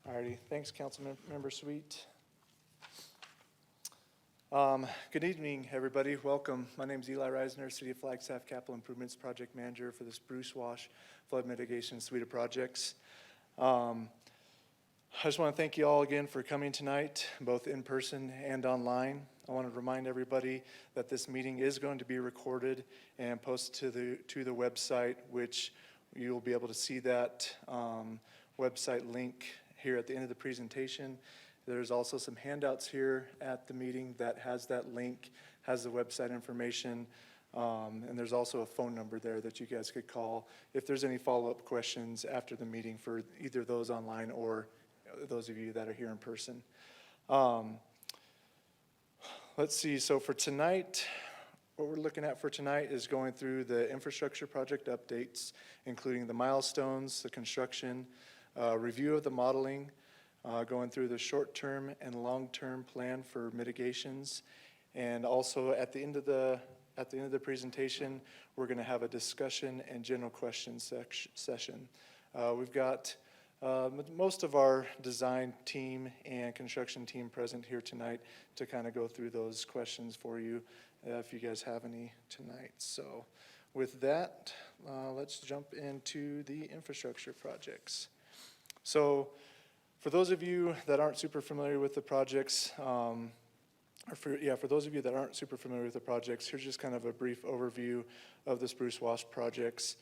Alrighty, thanks, Councilmember Sweet. Good evening, everybody. Welcome. My name is Eli Reisner, City of Flagstaff Capital Improvements Project Manager for the Spruce Wash Flood Mitigation Suite of Projects. I just want to thank you all again for coming tonight, both in person and online. I want to remind everybody that this meeting is going to be recorded and posted to the website, which you'll be able to see that website link here at the end of the presentation. There's also some handouts here at the meeting that has that link, has the website information, and there's also a phone number there that you guys could call if there's any follow-up questions after the meeting for either those online or those of you that are here in person. Let's see, so for tonight, what we're looking at for tonight is going through the infrastructure project updates, including the milestones, the construction, review of the modeling, going through the short-term and long-term plan for mitigations, and also at the end of the presentation, we're going to have a discussion and general questions session. We've got most of our design team and construction team present here tonight to kind of go through those questions for you if you guys have any tonight. So with that, let's jump into the infrastructure projects. So for those of you that aren't super familiar with the projects, for those of you that aren't super familiar with the projects, here's just kind of a brief overview of the Spruce Wash projects.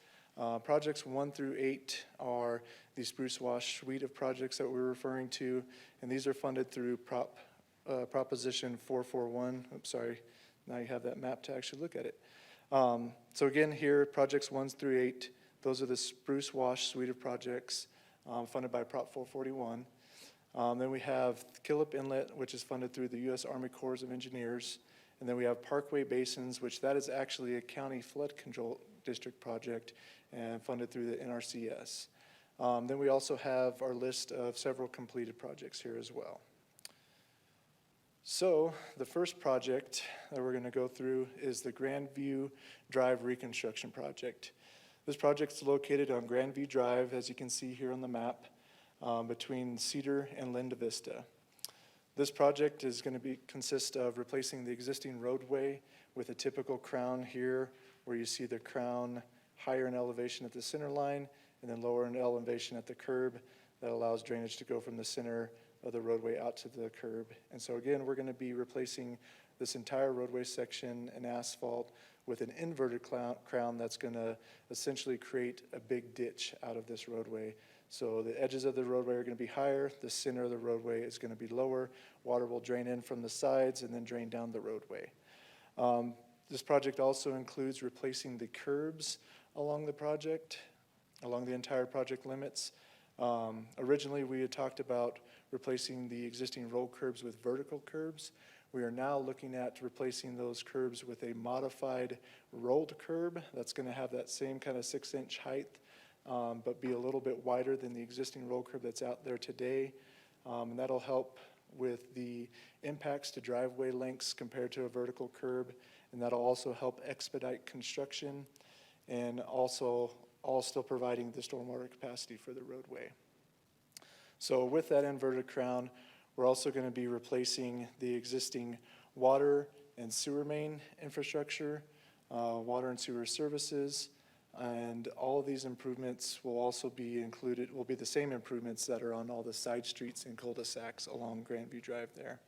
Projects 1 through 8 are the Spruce Wash suite of projects that we're referring to, and these are funded through Proposition 441. Oops, sorry. Now you have that map to actually look at it. So again, here, projects 1 through 8, those are the Spruce Wash suite of projects funded by Prop 441. Then we have Killip Inlet, which is funded through the U.S. Army Corps of Engineers. And then we have Parkway Basins, which that is actually a county flood control district project and funded through the NRCS. Then we also have our list of several completed projects here as well. So the first project that we're going to go through is the Grandview Drive Reconstruction Project. This project is located on Grandview Drive, as you can see here on the map, between Cedar and Linda Vista. This project is going to consist of replacing the existing roadway with a typical crown here, where you see the crown higher in elevation at the center line and then lower in elevation at the curb. That allows drainage to go from the center of the roadway out to the curb. And so again, we're going to be replacing this entire roadway section in asphalt with an inverted crown that's going to essentially create a big ditch out of this roadway. So the edges of the roadway are going to be higher, the center of the roadway is going to be lower, water will drain in from the sides and then drain down the roadway. This project also includes replacing the curbs along the project, along the entire project limits. Originally we had talked about replacing the existing roll curbs with vertical curbs. We are now looking at replacing those curbs with a modified rolled curb that's going to have that same kind of 6-inch height, but be a little bit wider than the existing roll curb that's out there today. And that'll help with the impacts to driveway lengths compared to a vertical curb, and that'll also help expedite construction and also all still providing the stormwater capacity for the roadway. So with that inverted crown, we're also going to be replacing the existing water and sewer main infrastructure, water and sewer services, and all of these improvements will also be included, will be the same improvements that are on all the side streets and cul-de-sacs along Grandview Drive there.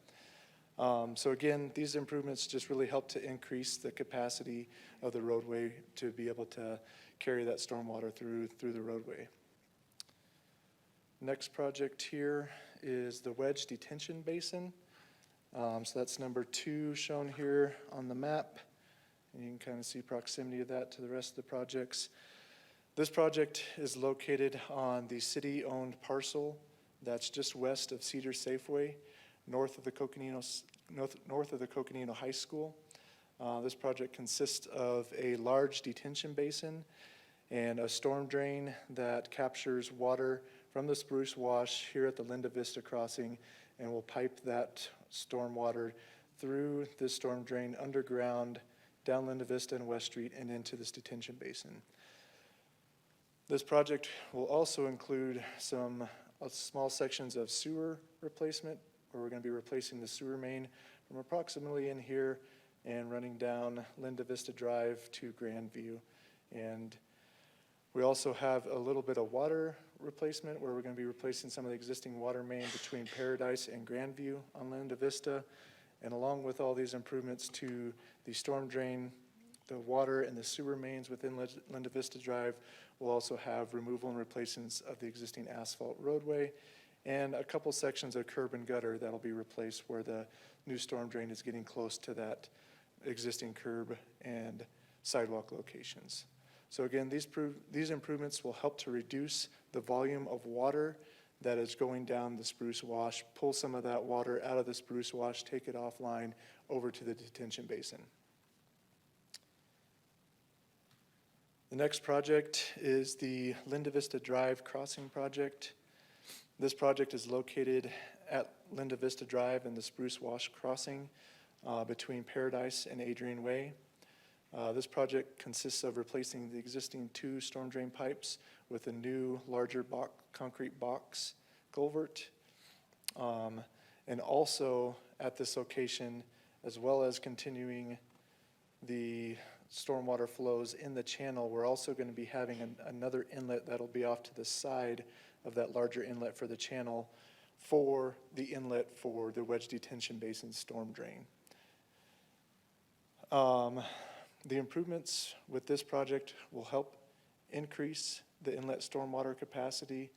So again, these improvements just really help to increase the capacity of the roadway to be able to carry that stormwater through the roadway. Next project here is the Wedge Detention Basin. So that's number 2 shown here on the map. And you can kind of see proximity of that to the rest of the projects. This project is located on the city-owned parcel that's just west of Cedar Safeway, north of the Coconino High School. This project consists of a large detention basin and a storm drain that captures water from the Spruce Wash here at the Linda Vista crossing and will pipe that storm water through this storm drain underground, down Linda Vista and West Street and into this detention basin. This project will also include some small sections of sewer replacement, where we're going to be replacing the sewer main from approximately in here and running down Linda Vista Drive to Grandview. And we also have a little bit of water replacement, where we're going to be replacing some of the existing water main between Paradise and Grandview on Linda Vista. And along with all these improvements to the storm drain, the water and the sewer mains within Linda Vista Drive, we'll also have removal and replacements of the existing asphalt roadway and a couple sections of curb and gutter that'll be replaced where the new storm drain is getting close to that existing curb and sidewalk locations. So again, these improvements will help to reduce the volume of water that is going down the Spruce Wash, pull some of that water out of the Spruce Wash, take it offline over to the detention basin. The next project is the Linda Vista Drive crossing project. This project is located at Linda Vista Drive and the Spruce Wash crossing between Paradise and Adrian Way. This project consists of replacing the existing 2 storm drain pipes with a new larger concrete box culvert. And also at this location, as well as continuing the stormwater flows in the channel, we're also going to be having another inlet that'll be off to the side of that larger inlet for the channel for the inlet for the wedge detention basin storm drain. The improvements with this project will help increase the inlet stormwater capacity,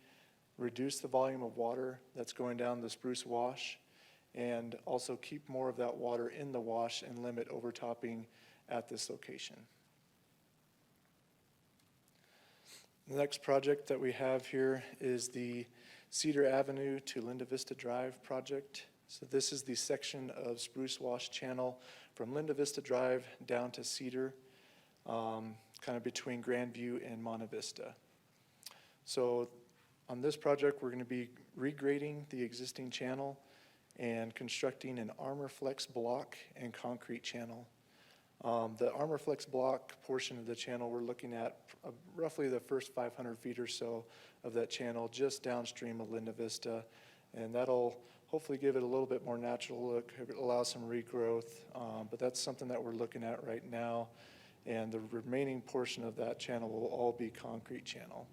reduce the volume of water that's going down the Spruce Wash, and also keep more of that water in the wash and limit overtopping at this location. The next project that we have here is the Cedar Avenue to Linda Vista Drive project. So this is the section of Spruce Wash channel from Linda Vista Drive down to Cedar, kind of between Grandview and Monte Vista. So on this project, we're going to be regrading the existing channel and constructing an Armor Flex block and concrete channel. The Armor Flex block portion of the channel, we're looking at roughly the first 500 feet or so of that channel just downstream of Linda Vista, and that'll hopefully give it a little bit more natural look, allow some regrowth, but that's something that we're looking at right now, and the remaining portion of that channel will all be concrete channel.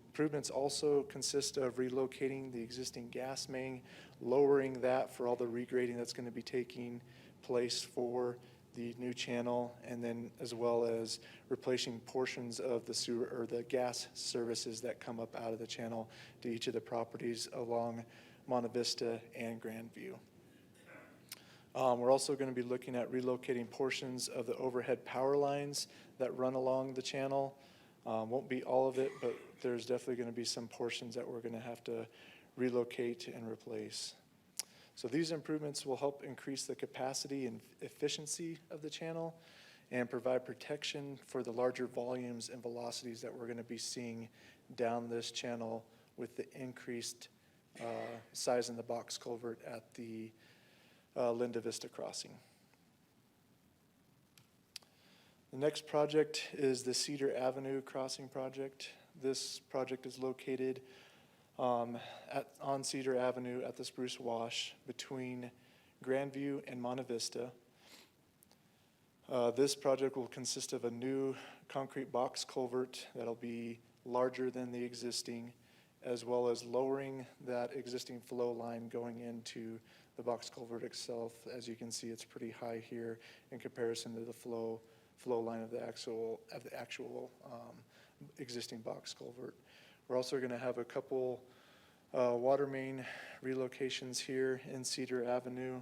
Improvements also consist of relocating the existing gas main, lowering that for all the regrading that's going to be taking place for the new channel, and then as well as replacing portions of the sewer or the gas services that come up out of the channel to each of the properties along Monte Vista and Grandview. We're also going to be looking at relocating portions of the overhead power lines that run along the channel. Won't be all of it, but there's definitely going to be some portions that we're going to have to relocate and replace. So these improvements will help increase the capacity and efficiency of the channel and provide protection for the larger volumes and velocities that we're going to be seeing down this channel with the increased size in the box culvert at the Linda Vista crossing. The next project is the Cedar Avenue crossing project. This project is located on Cedar Avenue at the Spruce Wash between Grandview and Monte Vista. This project will consist of a new concrete box culvert that'll be larger than the existing, as well as lowering that existing flow line going into the box culvert itself. As you can see, it's pretty high here in comparison to the flow line of the actual existing box culvert. We're also going to have a couple water main relocations here in Cedar Avenue,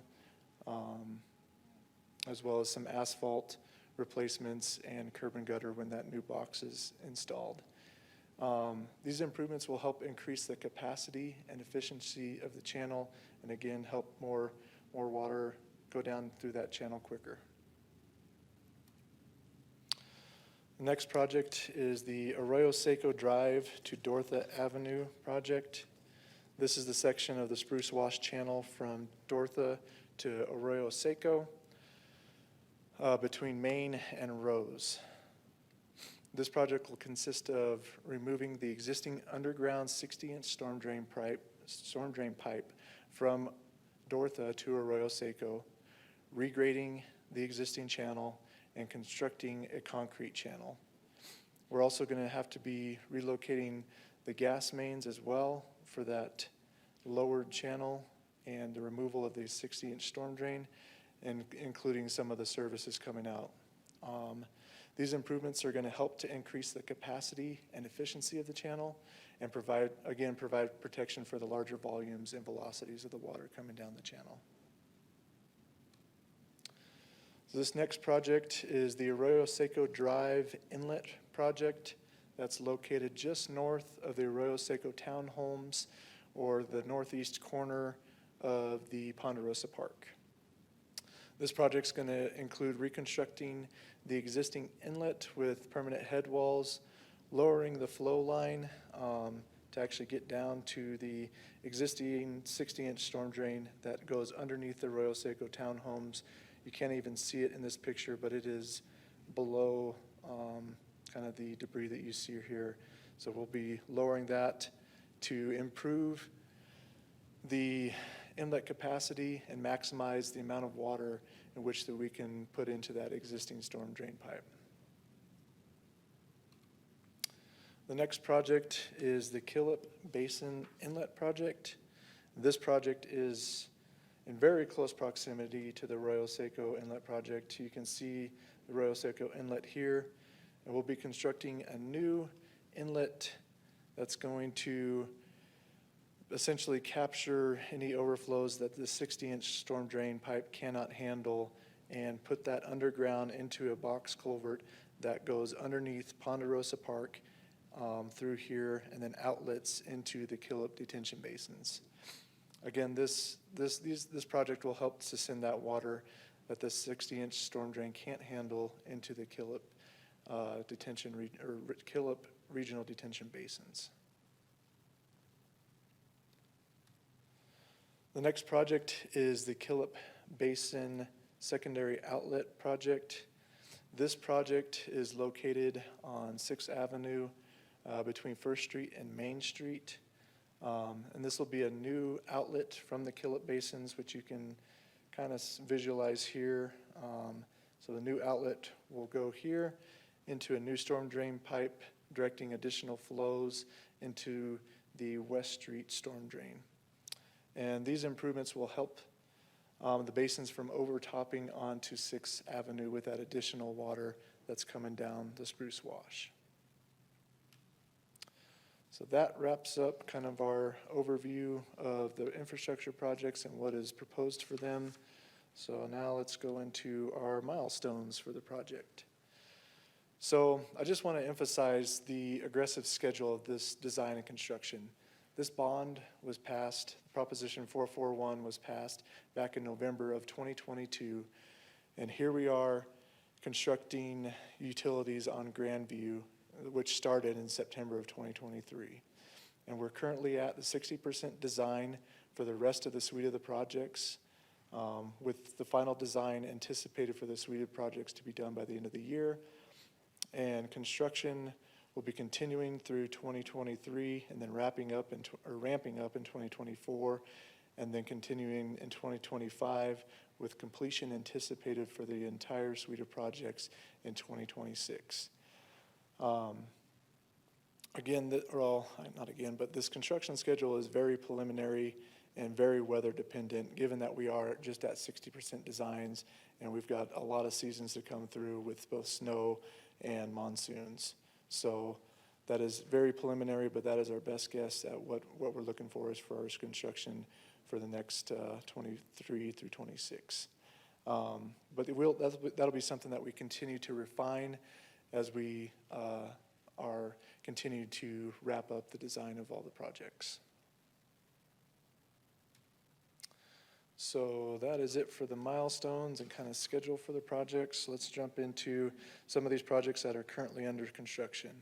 as well as some asphalt replacements and curb and gutter when that new box is installed. These improvements will help increase the capacity and efficiency of the channel, and again help more water go down through that channel quicker. The next project is the Arroyo Seco Drive to Dortha Avenue project. This is the section of the Spruce Wash channel from Dortha to Arroyo Seco between Main and Rose. This project will consist of removing the existing underground 60-inch storm drain pipe from Dortha to Arroyo Seco, regrading the existing channel, and constructing a concrete channel. We're also going to have to be relocating the gas mains as well for that lowered channel and the removal of the 60-inch storm drain, and including some of the services coming out. These improvements are going to help to increase the capacity and efficiency of the channel and provide protection for the larger volumes and velocities of the water coming down the channel. So this next project is the Arroyo Seco Drive Inlet project that's located just north of the Arroyo Seco Townhomes, or the northeast corner of the Ponderosa Park. This project's going to include reconstructing the existing inlet with permanent head walls, lowering the flow line to actually get down to the existing 60-inch storm drain that goes underneath the Arroyo Seco Townhomes. You can't even see it in this picture, but it is below kind of the debris that you see here. So we'll be lowering that to improve the inlet capacity and maximize the amount of water in which that we can put into that existing storm drain pipe. The next project is the Killip Basin Inlet project. This project is in very close proximity to the Arroyo Seco Inlet project. You can see the Arroyo Seco Inlet here, and we'll be constructing a new inlet that's going to essentially capture any overflows that the 60-inch storm drain pipe cannot handle, and put that underground into a box culvert that goes underneath Ponderosa Park through here, and then outlets into the Killip detention basins. Again, this project will help to send that water that the 60-inch storm drain can't handle into the Killip Killip regional detention basins. The next project is the Killip Basin Secondary Outlet Project. This project is located on 6th Avenue between 1st Street and Main Street. And this will be a new outlet from the Killip Basins, which you can kind of visualize here. So the new outlet will go here into a new storm drain pipe, directing additional flows into the West Street storm drain. And these improvements will help the basins from overtopping onto 6th Avenue with that additional water that's coming down the Spruce Wash. So that wraps up kind of our overview of the infrastructure projects and what is proposed for them. So now let's go into our milestones for the project. So I just want to emphasize the aggressive schedule of this design and construction. This bond was passed, Proposition 441 was passed back in November of 2022, and here we are constructing utilities on Grandview, which started in September of 2023. And we're currently at the 60% design for the rest of the suite of the projects, with the final design anticipated for the suite of projects to be done by the end of the year. And construction will be continuing through 2023, and then ramping up in 2024, and then continuing in 2025, with completion anticipated for the entire suite of projects in 2026. This construction schedule is very preliminary and very weather dependent, given that we are just at 60% designs, and we've got a lot of seasons to come through with both snow and monsoons. So that is very preliminary, but that is our best guess at what we're looking for as far as construction for the next 23 through 26. But that'll be something that we continue to refine as we are continue to wrap up the design of all the projects. So that is it for the milestones and kind of schedule for the projects. Let's jump into some of these projects that are currently under construction.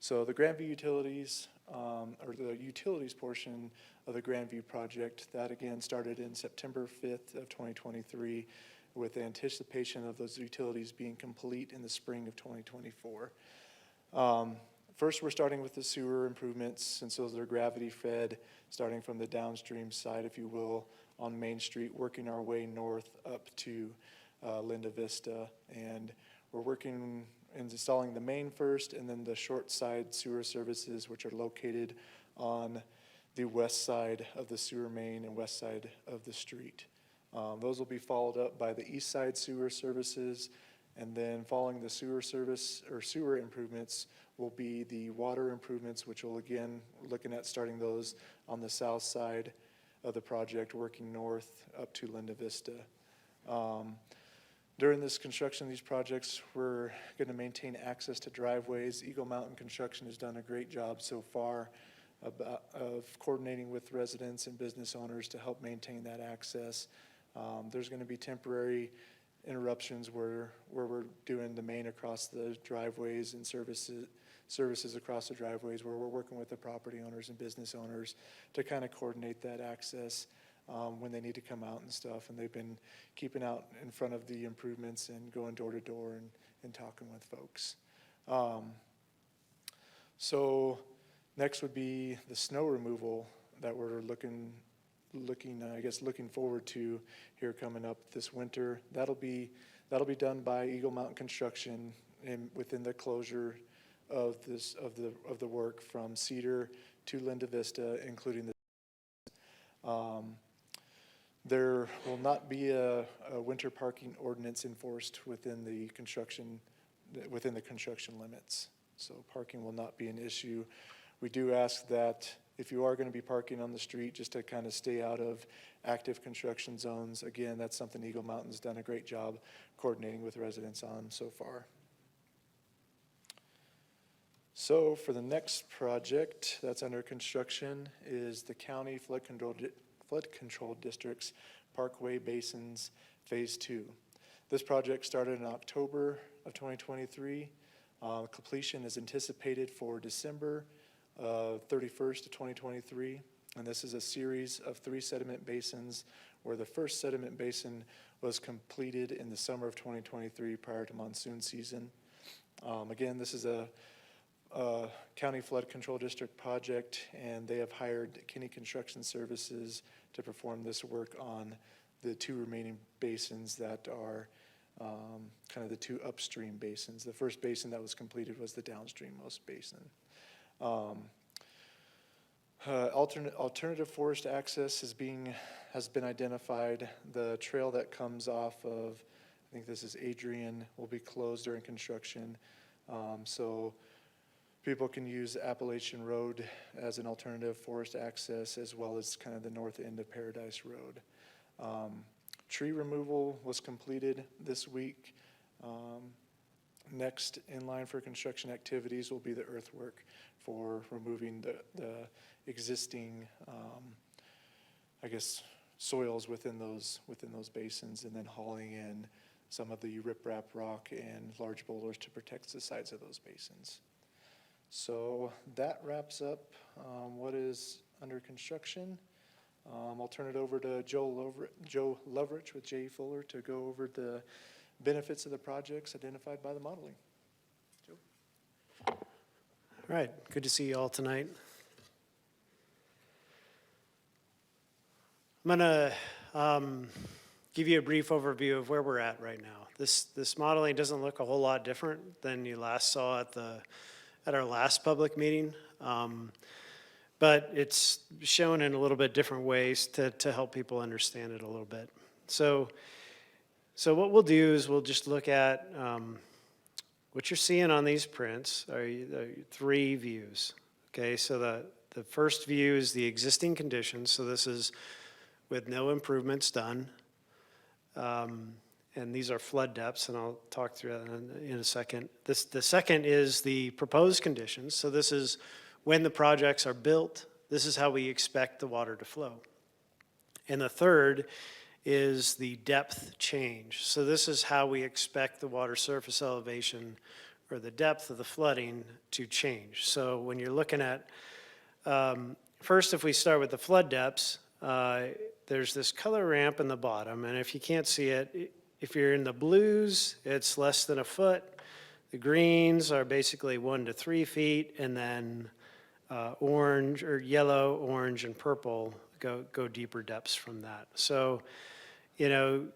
So the Grandview utilities, or the utilities portion of the Grandview project, that again started in September 5th of 2023, with the anticipation of those utilities being complete in the spring of 2024. First, we're starting with the sewer improvements, since those are gravity fed, starting from the downstream side, if you will, on Main Street, working our way north up to Linda Vista. And we're working and installing the main first, and then the short side sewer services, which are located on the west side of the sewer main and west side of the street. Those will be followed up by the east side sewer services, and then following the sewer service or sewer improvements will be the water improvements, which will, again, we're looking at starting those on the south side of the project, working north up to Linda Vista. During this construction of these projects, we're going to maintain access to driveways. Eagle Mountain Construction has done a great job so far of coordinating with residents and business owners to help maintain that access. There's going to be temporary interruptions where we're doing the main across the driveways and services across the driveways, where we're working with the property owners and business owners to kind of coordinate that access when they need to come out and stuff. And they've been keeping out in front of the improvements and going door to door and talking with folks. So next would be the snow removal that we're looking forward to here coming up this winter. That'll be done by Eagle Mountain Construction within the closure of the work from Cedar to Linda Vista, including the. There will not be a winter parking ordinance enforced within the construction limits. So parking will not be an issue. We do ask that if you are going to be parking on the street, just to kind of stay out of active construction zones. Again, that's something Eagle Mountain's done a great job coordinating with residents on so far. So for the next project that's under construction is the County Flood Control District's Parkway Basins Phase 2. This project started in October of 2023. Completion is anticipated for December 31st of 2023, and this is a series of 3 sediment basins, where the first sediment basin was completed in the summer of 2023 prior to monsoon season. Again, this is a County Flood Control District project, and they have hired Kinney Construction Services to perform this work on the 2 remaining basins that are kind of the 2 upstream basins. The first basin that was completed was the downstreammost basin. Alternative forest access has been identified. The trail that comes off of, I think this is Adrian, will be closed during construction. So people can use Appalachian Road as an alternative forest access, as well as kind of the north end of Paradise Road. Tree removal was completed this week. Next in line for construction activities will be the earthwork for removing the existing, soils within those basins, and then hauling in some of the riprap rock and large boulders to protect the sides of those basins. So that wraps up what is under construction. I'll turn it over to Joe Lovrich with J.E. Fuller to go over the benefits of the projects identified by the modeling. Joe? All right, good to see you all tonight. I'm going to give you a brief overview of where we're at right now. This modeling doesn't look a whole lot different than you last saw at our last public meeting, but it's shown in a little bit different ways to help people understand it a little bit. So what we'll do is we'll just look at what you're seeing on these prints are 3 views. Okay, so the first view is the existing conditions. So this is with no improvements done. And these are flood depths, and I'll talk through that in a second. The second is the proposed conditions. So this is when the projects are built, this is how we expect the water to flow. And the third is the depth change. So this is how we expect the water surface elevation or the depth of the flooding to change. So when you're looking at, first if we start with the flood depths, there's this color ramp in the bottom, and if you can't see it, if you're in the blues, it's less than a foot. The greens are basically 1 to 3 feet, and then orange or yellow, orange, and purple go deeper depths from that. So, you know,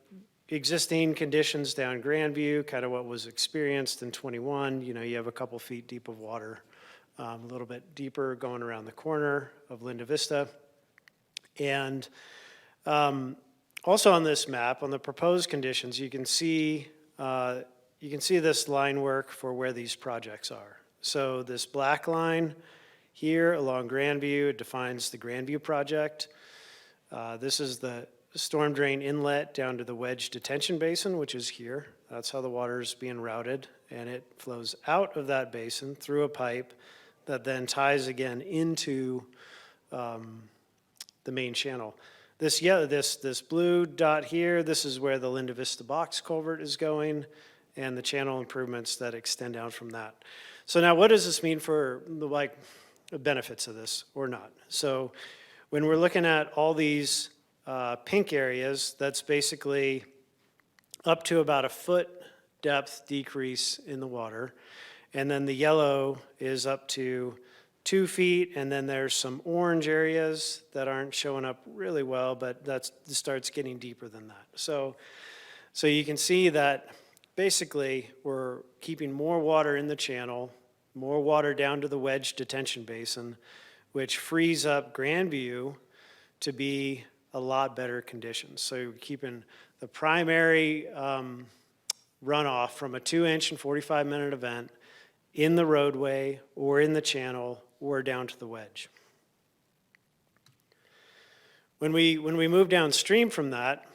existing conditions down Grandview, kind of what was experienced in 21, you know, you have a couple feet deep of water, a little bit deeper going around the corner of Linda Vista. And also on this map, on the proposed conditions, you can see this line work for where these projects are. So this black line here along Grandview, it defines the Grandview project. This is the storm drain inlet down to the wedge detention basin, which is here. That's how the water is being routed, and it flows out of that basin through a pipe that then ties again into the main channel. This blue dot here, this is where the Linda Vista box culvert is going, and the channel improvements that extend down from that. So now, what does this mean for the benefits of this or not? So when we're looking at all these pink areas, that's basically up to about a foot depth decrease in the water. And then the yellow is up to 2 feet, and then there's some orange areas that aren't showing up really well, but that starts getting deeper than that. So you can see that basically we're keeping more water in the channel, more water down to the wedge detention basin, which frees up Grandview to be a lot better conditions. So you're keeping the primary runoff from a 2-inch and 45-minute event in the roadway or in the channel or down to the wedge. When we move downstream from that,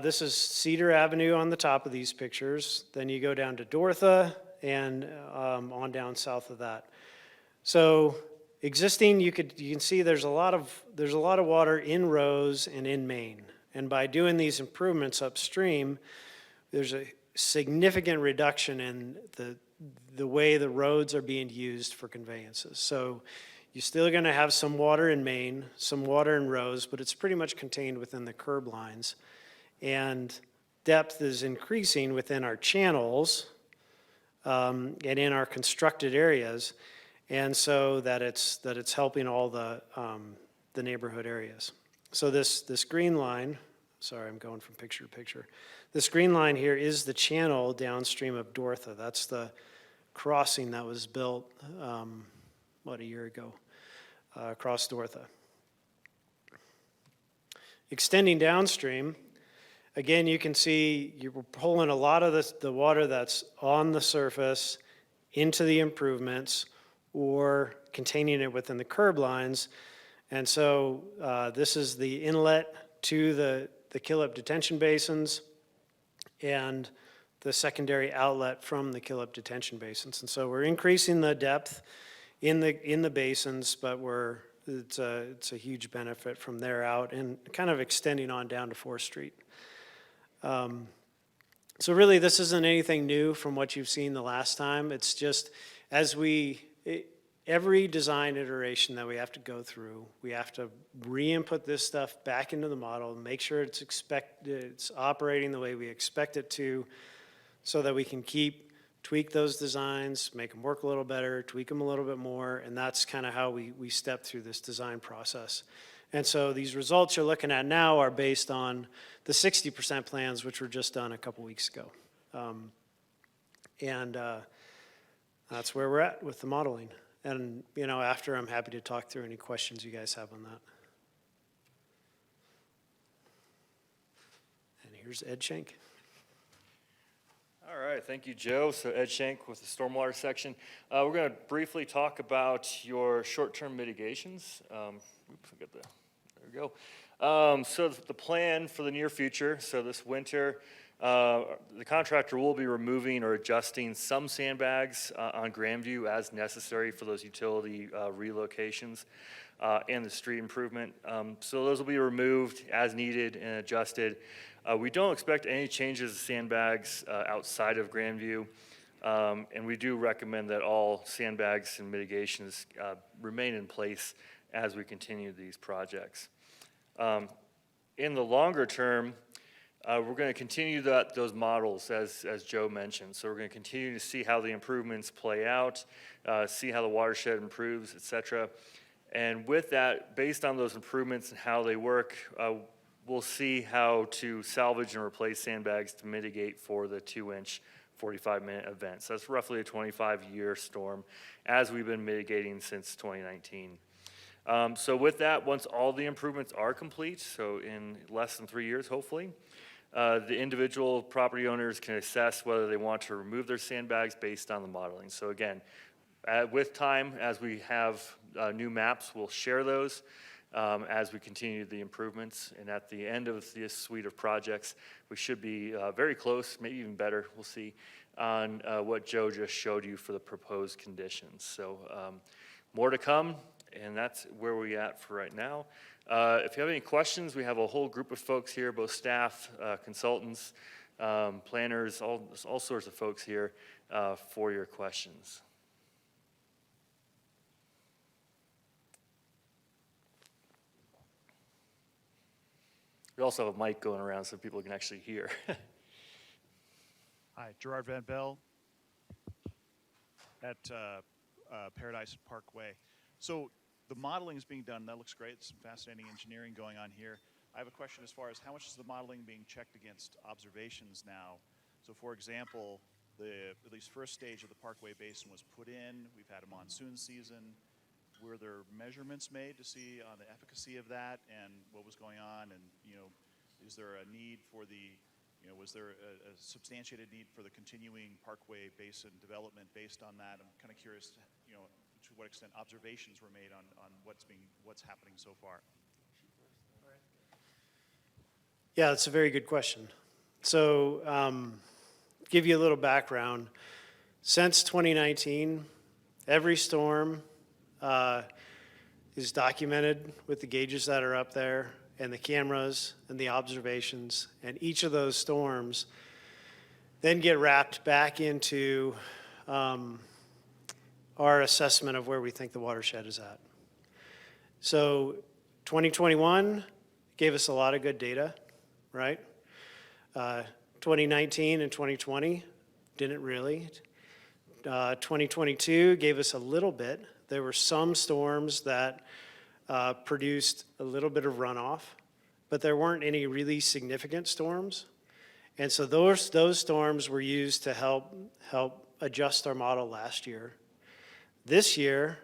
this is Cedar Avenue on the top of these pictures. Then you go down to Dortha and on down south of that. So existing, you can see there's a lot of water in Rose and in Main. And by doing these improvements upstream, there's a significant reduction in the way the roads are being used for conveyances. So you're still going to have some water in Main, some water in Rose, but it's pretty much contained within the curb lines. And depth is increasing within our channels and in our constructed areas, and so that it's helping all the neighborhood areas. So this green line, sorry, I'm going from picture to picture. This green line here is the channel downstream of Dortha. That's the crossing that was built, a year ago, across Dortha. Extending downstream, again, you can see you're pulling a lot of the water that's on the surface into the improvements or containing it within the curb lines. And so this is the inlet to the Killip detention basins and the secondary outlet from the Killip detention basins. And so we're increasing the depth in the basins, but it's a huge benefit from there out and kind of extending on down to 4th Street. So really, this isn't anything new from what you've seen the last time. It's just every design iteration that we have to go through, we have to re-input this stuff back into the model, make sure it's operating the way we expect it to, so that we can tweak those designs, make them work a little better, tweak them a little bit more, and that's kind of how we step through this design process. And so these results you're looking at now are based on the 60% plans, which were just done a couple weeks ago. That's where we're at with the modeling. And, after, I'm happy to talk through any questions you guys have on that. And here's Ed Schenk. All right, thank you, Joe. So Ed Schenk with the stormwater section. We're going to briefly talk about your short-term mitigations. There we go. So the plan for the near future, so this winter, the contractor will be removing or adjusting some sandbags on Grandview as necessary for those utility relocations and the street improvement. So those will be removed as needed and adjusted. We don't expect any changes to sandbags outside of Grandview, and we do recommend that all sandbags and mitigations remain in place as we continue these projects. In the longer term, We're going to continue those models as Joe mentioned. So we're going to continue to see how the improvements play out, see how the watershed improves, et cetera. And with that, based on those improvements and how they work, we'll see how to salvage and replace sandbags to mitigate for the 2-inch 45-minute event. So that's roughly a 25-year storm, as we've been mitigating since 2019. So with that, once all the improvements are complete, so in less than 3 years, hopefully, the individual property owners can assess whether they want to remove their sandbags based on the modeling. So again, with time, as we have new maps, we'll share those as we continue the improvements. And at the end of this suite of projects, we should be very close, maybe even better, we'll see, on what Joe just showed you for the proposed conditions. So more to come, and that's where we're at for right now. If you have any questions, we have a whole group of folks here, both staff, consultants, planners, all sorts of folks here for your questions. We also have a mic going around so people can actually hear. Hi, Gerard Van Bell at Paradise Parkway. So the modeling is being done. That looks great. Some fascinating engineering going on here. I have a question as far as how much is the modeling being checked against observations now? So for example, the at least first stage of the Parkway Basin was put in. We've had a monsoon season. Were there measurements made to see on the efficacy of that and what was going on? And, you know, is there a need for the, you know, was there a substantiated need for the continuing Parkway Basin development based on that? I'm kind of curious, you know, to what extent observations were made on what's happening so far. Yeah, that's a very good question. So, give you a little background. Since 2019, every storm is documented with the gauges that are up there and the cameras and the observations. And each of those storms then get wrapped back into our assessment of where we think the watershed is at. So 2021 gave us a lot of good data, right? 2019 and 2020 didn't really. 2022 gave us a little bit. There were some storms that produced a little bit of runoff, but there weren't any really significant storms. And so those storms were used to help adjust our model last year. This year,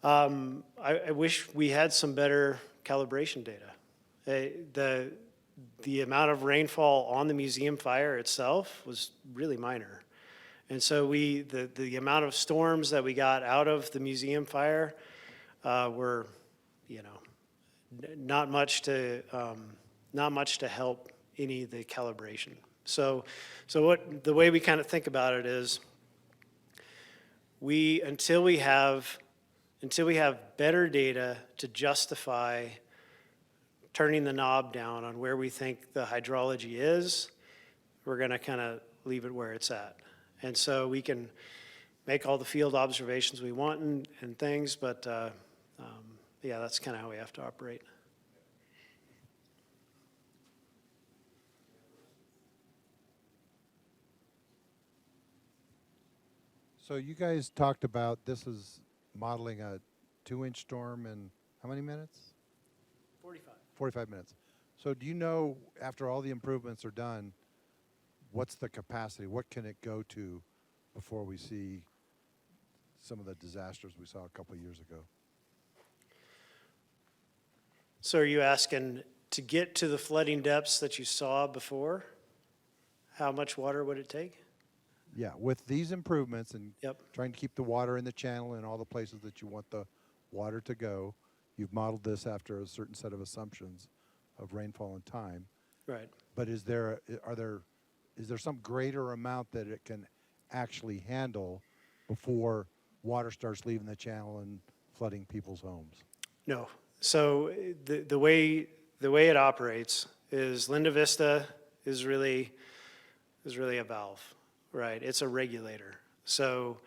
I wish we had some better calibration data. The amount of rainfall on the museum fire itself was really minor. And so the amount of storms that we got out of the museum fire were, you know, not much to help any of the calibration. So the way we kind of think about it is until we have better data to justify turning the knob down on where we think the hydrology is, we're going to kind of leave it where it's at. And so we can make all the field observations we want and things, but yeah, that's kind of how we have to operate. So you guys talked about this is modeling a 2-inch storm in how many minutes? 45 minutes. So do you know, after all the improvements are done, what's the capacity? What can it go to before we see some of the disasters we saw a couple of years ago? So are you asking to get to the flooding depths that you saw before? How much water would it take? Yeah, with these improvements and Yep. trying to keep the water in the channel and all the places that you want the water to go, you've modeled this after a certain set of assumptions of rainfall and time. Right. But is there some greater amount that it can actually handle before water starts leaving the channel and flooding people's homes? No. So the way it operates is Linda Vista is really a valve, right? It's a regulator. So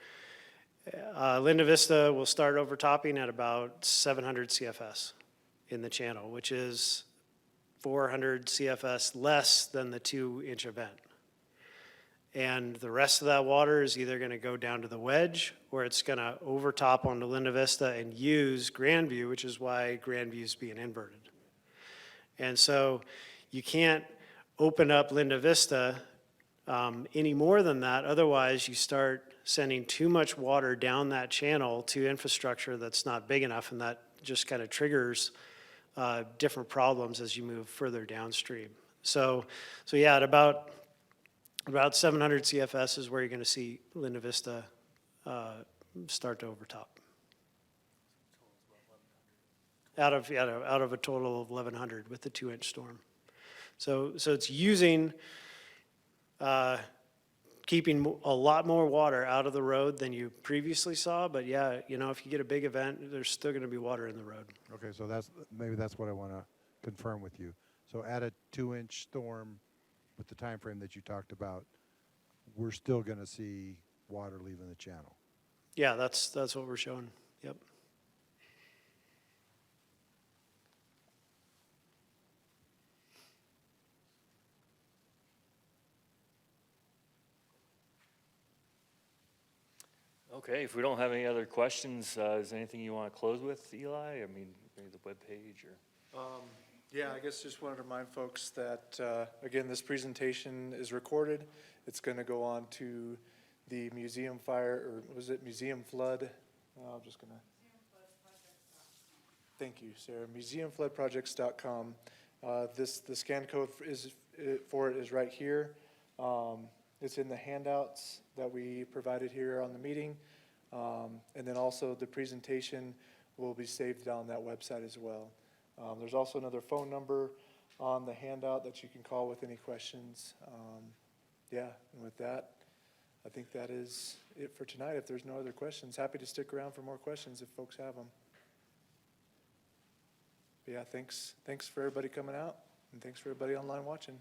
Linda Vista will start overtopping at about 700 CFS in the channel, which is 400 CFS less than the 2-inch event. And the rest of that water is either going to go down to the wedge, or it's going to overtop onto Linda Vista and use Grandview, which is why Grandview is being inverted. And so you can't open up Linda Vista any more than that. Otherwise, you start sending too much water down that channel to infrastructure that's not big enough, and that just kind of triggers different problems as you move further downstream. So yeah, at about 700 CFS is where you're going to see Linda Vista start to overtop. Out of a total of 1,100 with the 2-inch storm. So it's using, keeping a lot more water out of the road than you previously saw. But yeah, you know, if you get a big event, there's still going to be water in the road. Okay, so maybe that's what I want to confirm with you. So at a 2-inch storm with the time frame that you talked about, we're still going to see water leaving the channel. Yeah, that's what we're showing. Yep. Okay, if we don't have any other questions, is there anything you want to close with, Eli? I mean, maybe the webpage or? Yeah, I guess just wanted to remind folks that, again, this presentation is recorded. It's going to go on to the museum fire, or was it museum flood? I'm just going to. Thank you, Sarah. Museumfloodprojects.com. The scan code for it is right here. It's in the handouts that we provided here on the meeting. And then also the presentation will be saved on that website as well. There's also another phone number on the handout that you can call with any questions. Yeah, and with that, I think that is it for tonight. If there's no other questions, happy to stick around for more questions if folks have them. But yeah, thanks for everybody coming out, and thanks for everybody online watching.